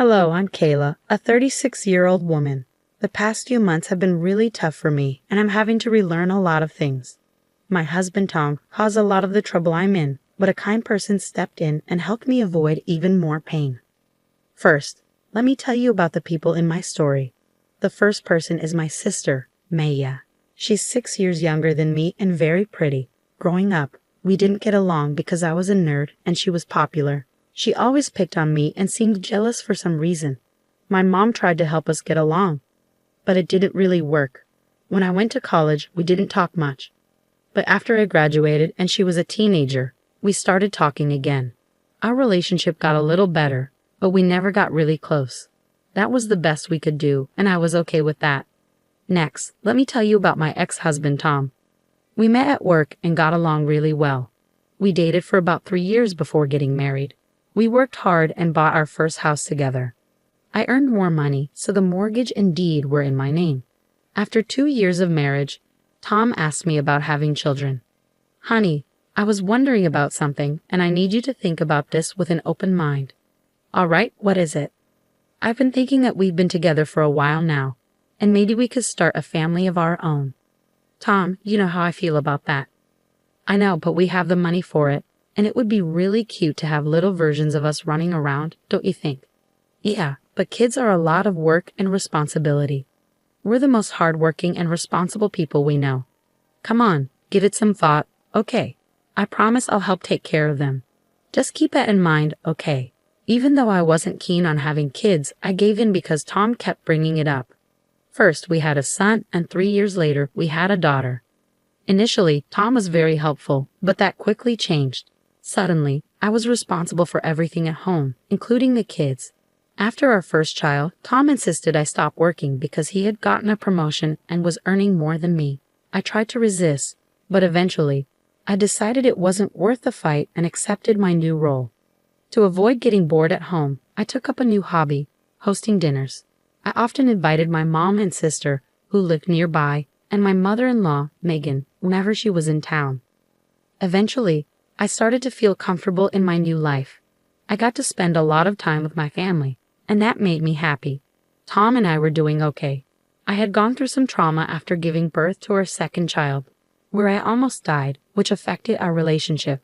Hello, I'm Kayla, a 36-year-old woman. The past few months have been really tough for me, and I'm having to relearn a lot of things. My husband Tom caused a lot of the trouble I'm in, but a kind person stepped in and helped me avoid even more pain. First, let me tell you about the people in my story. The first person is my sister, Maya. She's 6 years younger than me and very pretty. Growing up, we didn't get along because I was a nerd and she was popular. She always picked on me and seemed jealous for some reason. My mom tried to help us get along, but it didn't really work. When I went to college, we didn't talk much. But after I graduated and she was a teenager, we started talking again. Our relationship got a little better, but we never got really close. That was the best we could do, and I was okay with that. Next, let me tell you about my ex-husband Tom. We met at work and got along really well. We dated for about 3 years before getting married. We worked hard and bought our first house together. I earned more money, so the mortgage and deed were in my name. After 2 years of marriage, Tom asked me about having children. Honey, I was wondering about something, and I need you to think about this with an open mind. All right, what is it? I've been thinking that we've been together for a while now, and maybe we could start a family of our own. Tom, you know how I feel about that. I know, but we have the money for it. And it would be really cute to have little versions of us running around, don't you think? Yeah, but kids are a lot of work and responsibility. We're the most hardworking and responsible people we know. Come on, give it some thought, okay? I promise I'll help take care of them. Just keep that in mind, okay? Even though I wasn't keen on having kids, I gave in because Tom kept bringing it up. First, we had a son, and 3 years later, we had a daughter. Initially, Tom was very helpful, but that quickly changed. Suddenly, I was responsible for everything at home, including the kids. After our first child, Tom insisted I stop working because he had gotten a promotion and was earning more than me. I tried to resist, but eventually, I decided it wasn't worth the fight and accepted my new role. To avoid getting bored at home, I took up a new hobby, hosting dinners. I often invited my mom and sister, who lived nearby, and my mother-in-law, Megan, whenever she was in town. Eventually, I started to feel comfortable in my new life. I got to spend a lot of time with my family, and that made me happy. Tom and I were doing okay. I had gone through some trauma after giving birth to our second child, where I almost died, which affected our relationship.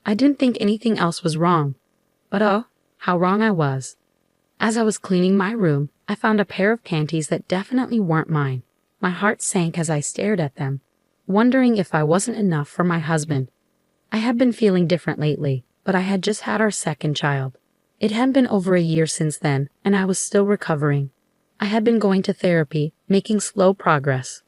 I didn't think anything else was wrong, but oh, how wrong I was. As I was cleaning my room, I found a pair of panties that definitely weren't mine. My heart sank as I stared at them, wondering if I wasn't enough for my husband. I had been feeling different lately, but I had just had our second child. It had been over a year since then, and I was still recovering. I had been going to therapy, making slow progress.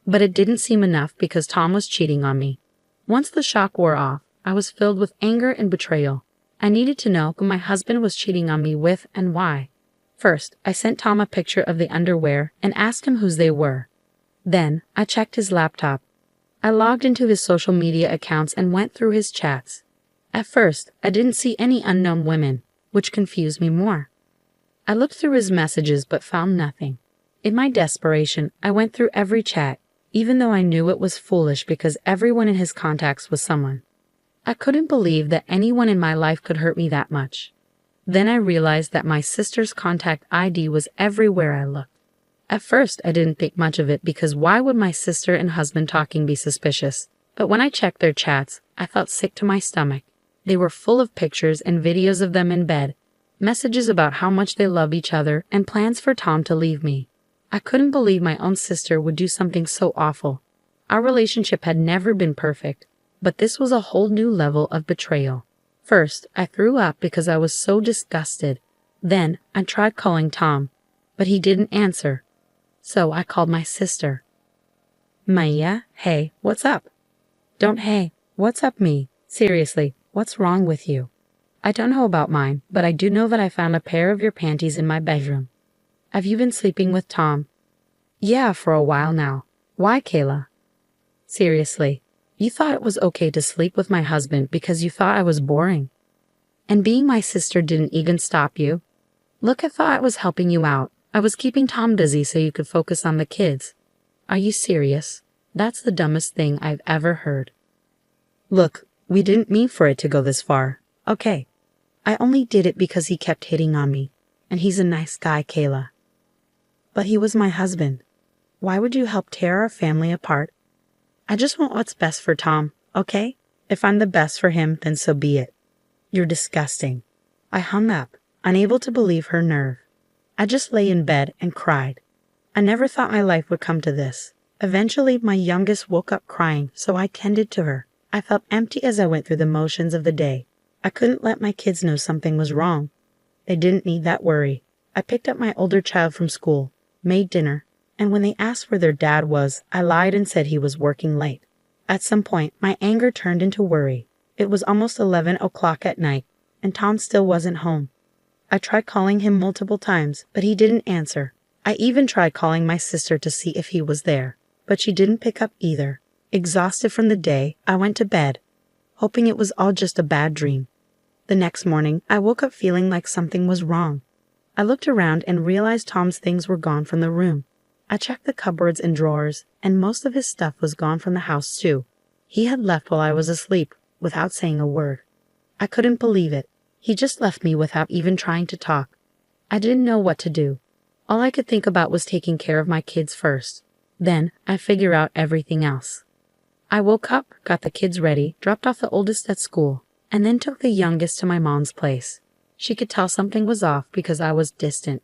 But it didn't seem enough because Tom was cheating on me. Once the shock wore off, I was filled with anger and betrayal. I needed to know who my husband was cheating on me with and why. First, I sent Tom a picture of the underwear and asked him whose they were. Then, I checked his laptop. I logged into his social media accounts and went through his chats. At first, I didn't see any unknown women, which confused me more. I looked through his messages but found nothing. In my desperation, I went through every chat, even though I knew it was foolish because everyone in his contacts was someone. I couldn't believe that anyone in my life could hurt me that much. Then I realized that my sister's contact ID was everywhere I looked. At first, I didn't think much of it because why would my sister and husband talking be suspicious? But when I checked their chats, I felt sick to my stomach. They were full of pictures and videos of them in bed, messages about how much they love each other, and plans for Tom to leave me. I couldn't believe my own sister would do something so awful. Our relationship had never been perfect, but this was a whole new level of betrayal. First, I threw up because I was so disgusted. Then, I tried calling Tom, but he didn't answer. So I called my sister. Maya, hey, what's up? Don't hey, what's up me? Seriously, what's wrong with you? I don't know about mine, but I do know that I found a pair of your panties in my bedroom. Have you been sleeping with Tom? Yeah, for a while now. Why, Kayla? Seriously, you thought it was okay to sleep with my husband because you thought I was boring. And being my sister didn't even stop you. Look, I thought I was helping you out. I was keeping Tom busy so you could focus on the kids. Are you serious? That's the dumbest thing I've ever heard. Look, we didn't mean for it to go this far. Okay. I only did it because he kept hitting on me. And he's a nice guy, Kayla. But he was my husband. Why would you help tear our family apart? I just want what's best for Tom, okay? If I'm the best for him, then so be it. You're disgusting. I hung up, unable to believe her nerve. I just lay in bed and cried. I never thought my life would come to this. Eventually, my youngest woke up crying, so I tended to her. I felt empty as I went through the motions of the day. I couldn't let my kids know something was wrong. They didn't need that worry. I picked up my older child from school, made dinner, and when they asked where their dad was, I lied and said he was working late. At some point, my anger turned into worry. It was almost 11 o'clock at night, and Tom still wasn't home. I tried calling him multiple times, but he didn't answer. I even tried calling my sister to see if he was there, but she didn't pick up either. Exhausted from the day, I went to bed, hoping it was all just a bad dream. The next morning, I woke up feeling like something was wrong. I looked around and realized Tom's things were gone from the room. I checked the cupboards and drawers, and most of his stuff was gone from the house too. He had left while I was asleep, without saying a word. I couldn't believe it. He just left me without even trying to talk. I didn't know what to do. All I could think about was taking care of my kids first. Then I'd figure out everything else. I woke up, got the kids ready, dropped off the oldest at school, and then took the youngest to my mom's place. She could tell something was off because I was distant.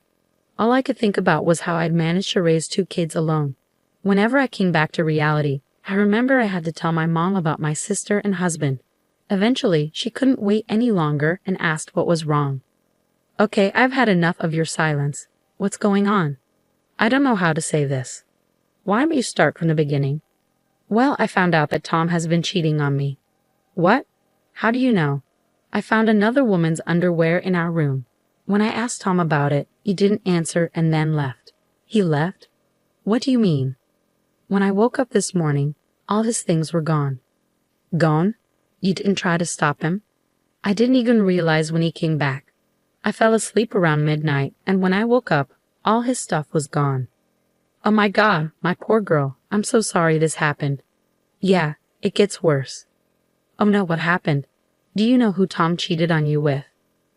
All I could think about was how I'd managed to raise 2 kids alone. Whenever I came back to reality, I remember I had to tell my mom about my sister and husband. Eventually, she couldn't wait any longer and asked what was wrong. Okay, I've had enough of your silence. What's going on? I don't know how to say this. Why don't you start from the beginning? Well, I found out that Tom has been cheating on me. What? How do you know? I found another woman's underwear in our room. When I asked Tom about it, he didn't answer and then left. He left? What do you mean? When I woke up this morning, all his things were gone. Gone? You didn't try to stop him? I didn't even realize when he came back. I fell asleep around midnight, and when I woke up, all his stuff was gone. Oh my God, my poor girl. I'm so sorry this happened. Yeah, it gets worse. Oh no, what happened? Do you know who Tom cheated on you with?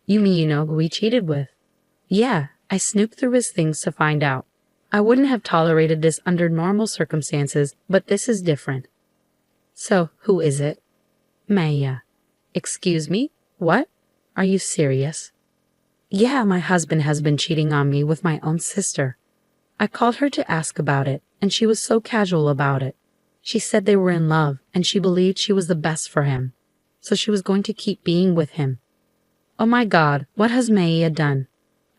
You mean you know who he cheated with? Yeah, I snooped through his things to find out. I wouldn't have tolerated this under normal circumstances, but this is different. So, who is it? Maya. Excuse me? What? Are you serious? Yeah, my husband has been cheating on me with my own sister. I called her to ask about it, and she was so casual about it. She said they were in love, and she believed she was the best for him, so she was going to keep being with him. Oh my God, what has Maya done?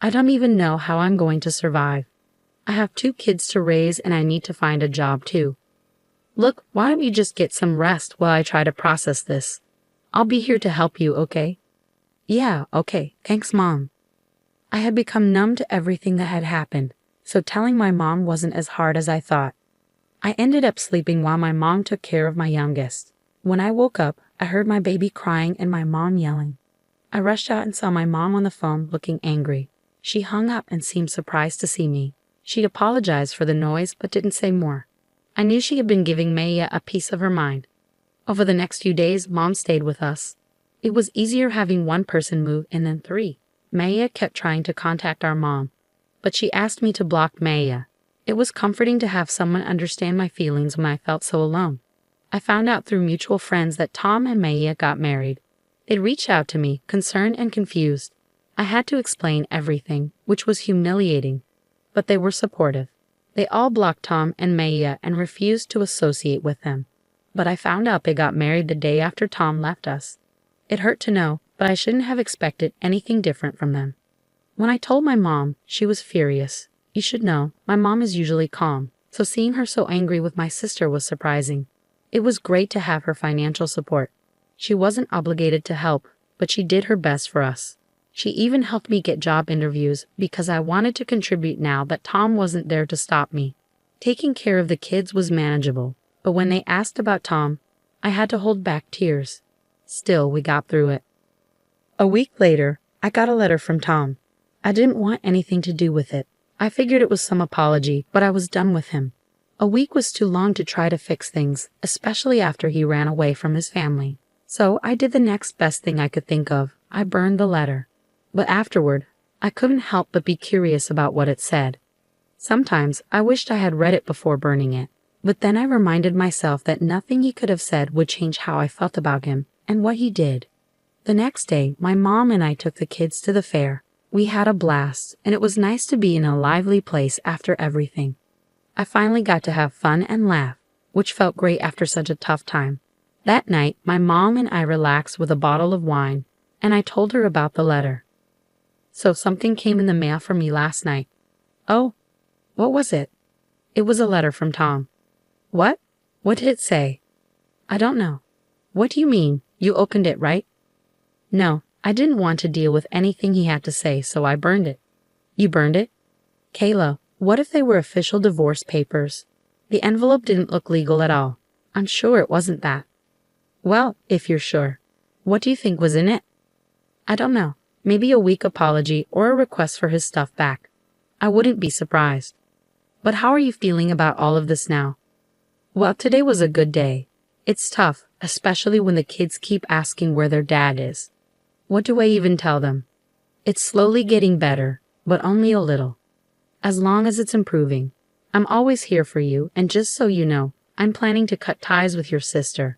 I don't even know how I'm going to survive. I have 2 kids to raise and I need to find a job too. Look, why don't you just get some rest while I try to process this? I'll be here to help you, okay? Yeah, okay, thanks, Mom. I had become numb to everything that had happened, so telling my mom wasn't as hard as I thought. I ended up sleeping while my mom took care of my youngest. When I woke up, I heard my baby crying and my mom yelling. I rushed out and saw my mom on the phone looking angry. She hung up and seemed surprised to see me. She apologized for the noise but didn't say more. I knew she had been giving Maya a piece of her mind. Over the next few days, Mom stayed with us. It was easier having one person move in than 3. Maya kept trying to contact our mom, but she asked me to block Maya. It was comforting to have someone understand my feelings when I felt so alone. I found out through mutual friends that Tom and Maya got married. They reached out to me, concerned and confused. I had to explain everything, which was humiliating, but they were supportive. They all blocked Tom and Maya and refused to associate with them. But I found out they got married the day after Tom left us. It hurt to know, but I shouldn't have expected anything different from them. When I told my mom, she was furious. You should know, my mom is usually calm, so seeing her so angry with my sister was surprising. It was great to have her financial support. She wasn't obligated to help, but she did her best for us. She even helped me get job interviews because I wanted to contribute now that Tom wasn't there to stop me. Taking care of the kids was manageable, but when they asked about Tom, I had to hold back tears. Still, we got through it. A week later, I got a letter from Tom. I didn't want anything to do with it. I figured it was some apology, but I was done with him. A week was too long to try to fix things, especially after he ran away from his family. So I did the next best thing I could think of. I burned the letter. But afterward, I couldn't help but be curious about what it said. Sometimes I wished I had read it before burning it, but then I reminded myself that nothing he could have said would change how I felt about him and what he did. The next day, my mom and I took the kids to the fair. We had a blast, and it was nice to be in a lively place after everything. I finally got to have fun and laugh, which felt great after such a tough time. That night, my mom and I relaxed with a bottle of wine, and I told her about the letter. So something came in the mail for me last night. Oh, what was it? It was a letter from Tom. What? What did it say? I don't know. What do you mean? You opened it, right? No, I didn't want to deal with anything he had to say, so I burned it. You burned it? Kayla, what if they were official divorce papers? The envelope didn't look legal at all. I'm sure it wasn't that. Well, if you're sure. What do you think was in it? I don't know. Maybe a weak apology or a request for his stuff back. I wouldn't be surprised. But how are you feeling about all of this now? Well, today was a good day. It's tough, especially when the kids keep asking where their dad is. What do I even tell them? It's slowly getting better, but only a little. As long as it's improving. I'm always here for you, and just so you know, I'm planning to cut ties with your sister.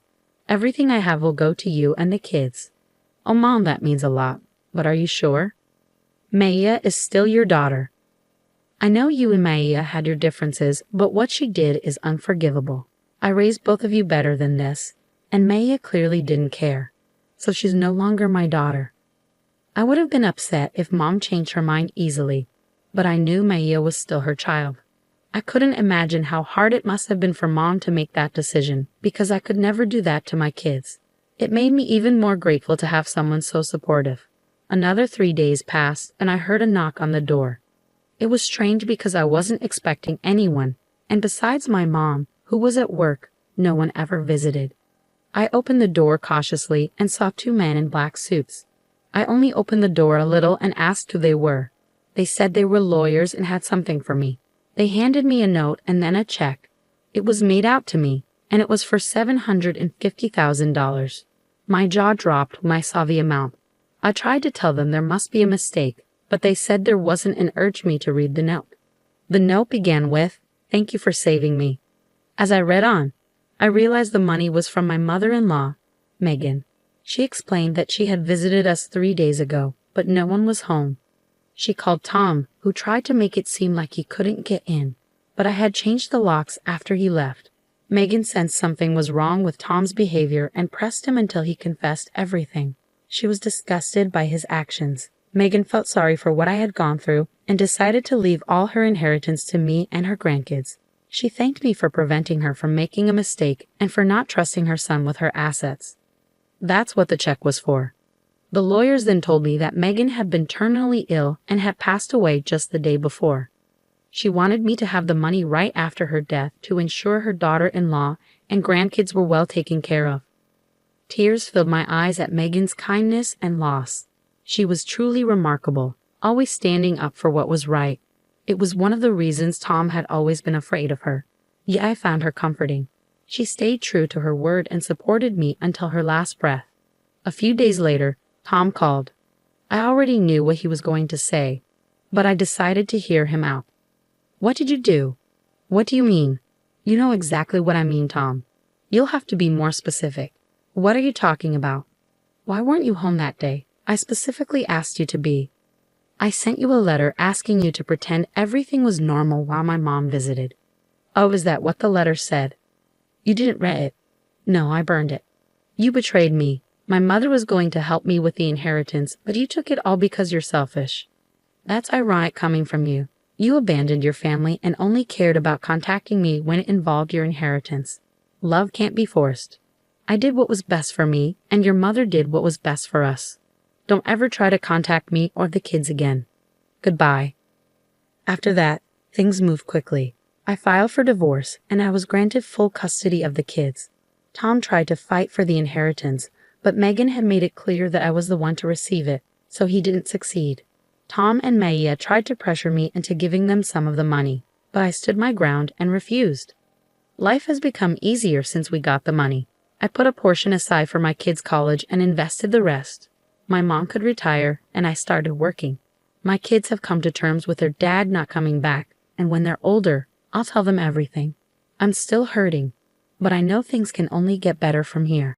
Everything I have will go to you and the kids. Oh, Mom, that means a lot. But are you sure? Maya is still your daughter. I know you and Maya had your differences, but what she did is unforgivable. I raised both of you better than this, and Maya clearly didn't care. So she's no longer my daughter. I would have been upset if Mom changed her mind easily, but I knew Maya was still her child. I couldn't imagine how hard it must have been for Mom to make that decision, because I could never do that to my kids. It made me even more grateful to have someone so supportive. Another 3 days passed, and I heard a knock on the door. It was strange because I wasn't expecting anyone, and besides my mom, who was at work, no one ever visited. I opened the door cautiously and saw 2 men in black suits. I only opened the door a little and asked who they were. They said they were lawyers and had something for me. They handed me a note and then a check. It was made out to me, and it was for $750,000. My jaw dropped when I saw the amount. I tried to tell them there must be a mistake, but they said there wasn't and urged me to read the note. The note began with, "Thank you for saving me." As I read on, I realized the money was from my mother-in-law, Megan. She explained that she had visited us 3 days ago, but no one was home. She called Tom, who tried to make it seem like he couldn't get in, but I had changed the locks after he left. Megan sensed something was wrong with Tom's behavior and pressed him until he confessed everything. She was disgusted by his actions. Megan felt sorry for what I had gone through and decided to leave all her inheritance to me and her grandkids. She thanked me for preventing her from making a mistake and for not trusting her son with her assets. That's what the check was for. The lawyers then told me that Megan had been terminally ill and had passed away just the day before. She wanted me to have the money right after her death to ensure her daughter-in-law and grandkids were well taken care of. Tears filled my eyes at Megan's kindness and loss. She was truly remarkable, always standing up for what was right. It was one of the reasons Tom had always been afraid of her. Yet I found her comforting. She stayed true to her word and supported me until her last breath. A few days later, Tom called. I already knew what he was going to say, but I decided to hear him out. "What did you do?" "What do you mean?" "You know exactly what I mean, Tom. You'll have to be more specific." "What are you talking about?" "Why weren't you home that day? I specifically asked you to be. I sent you a letter asking you to pretend everything was normal while my mom visited." "Oh, is that what the letter said?" "You didn't read it." "No, I burned it." "You betrayed me. My mother was going to help me with the inheritance, but you took it all because you're selfish." "That's ironic coming from you. You abandoned your family and only cared about contacting me when it involved your inheritance. Love can't be forced. I did what was best for me, and your mother did what was best for us. Don't ever try to contact me or the kids again. Goodbye." After that, things moved quickly. I filed for divorce, and I was granted full custody of the kids. Tom tried to fight for the inheritance, but Megan had made it clear that I was the one to receive it, so he didn't succeed. Tom and Maya tried to pressure me into giving them some of the money, but I stood my ground and refused. Life has become easier since we got the money. I put a portion aside for my kids' college and invested the rest. My mom could retire, and I started working. My kids have come to terms with their dad not coming back, and when they're older, I'll tell them everything. I'm still hurting, but I know things can only get better from here.